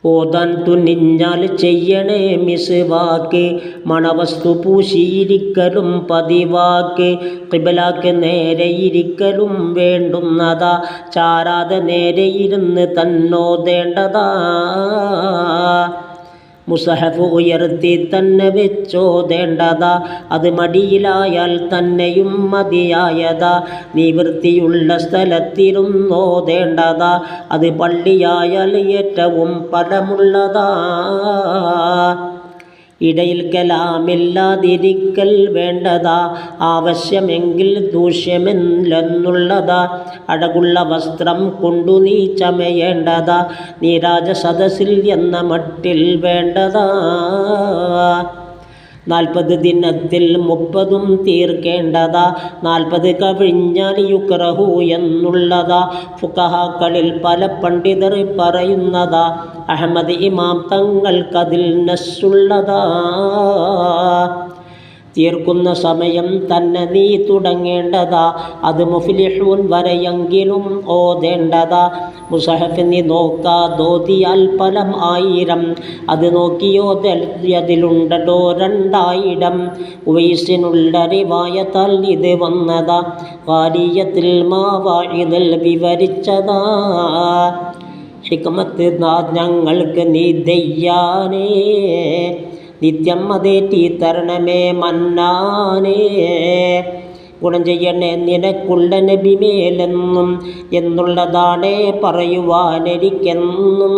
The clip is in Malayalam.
ഓതാൻ തുനിഞ്ഞാൽ ചെയ്യണേ മിസ്വാക്ക്, മണവസ്തു പൂശിയിരിക്കലും പതിവാക്ക്. ഖിബലക്ക് നേരെയിരിക്കലും വേണ്ടുന്നതാ, ചാരാതെ നേരെയിരുന്ന് തന്നോതേണ്ടതാ. മുസഹഫ് ഉയർത്തി തന്നെ വെച്ചോതേണ്ടതാ, അത് മടിയിലായാൽ തന്നെയും മതിയായതാ. നീ വൃത്തിയുള്ള സ്ഥലത്തിരുന്നോതേണ്ടതാ, അത് പള്ളിയായാൽ ഏറ്റവും ഫലമുള്ളതാ. ഇടയിൽ കലാമില്ലാതിരിക്കൽ വേണ്ടതാ, ആവശ്യമെങ്കിൽ ദൂഷ്യമെന്നുള്ളതാ. അഴകുള്ള വസ്ത്രം കൊണ്ടു നീ ചമയേണ്ടതാ, നീ രാജസദസ്സിൽ എന്ന മട്ടിൽ വേണ്ടതാ. 40 ദിനത്തിൽ 30 തീർക്കേണ്ടതാ, 40 കവിഞ്ഞാൽ യുക്റഹു എന്നുള്ളതാ. ഫുഖഹാക്കളിൽ പല പണ്ഡിതർ പറയുന്നതാ, അഹ്മദ് ഇമാം തങ്ങൾക്കതിൽ നസ്സുള്ളതാ. തീർക്കുന്ന സമയം തന്നെ നീ തുടങ്ങേണ്ടതാ, അത് മുഫ്ലിഹൂൻ വരെയെങ്കിലും ഓതേണ്ടതാ. മുസഹഫ് നീ നോക്കാതോതിയാൽ ഫലം 1000, അത് നോക്കിയോതിലുണ്ടോ 2000. ഉവൈസിനുള്ള റിവായത്താൽ ഇത് വന്നതാ, ഖാരിയത്തിൽ മാവാഇദിൽ വിവരിച്ചതാ. ഹിക്മത്ത് ഞങ്ങൾക്ക് നീ ദയ്യാനേ, നിത്യം അതേറ്റി തരണമേ മന്നാനേ. ഗുണം ചെയ്യണേ നിനക്കുള്ള നബിമേലെന്നും, എന്നുള്ളതാണേ പറയുവാനെനിക്കെന്നും.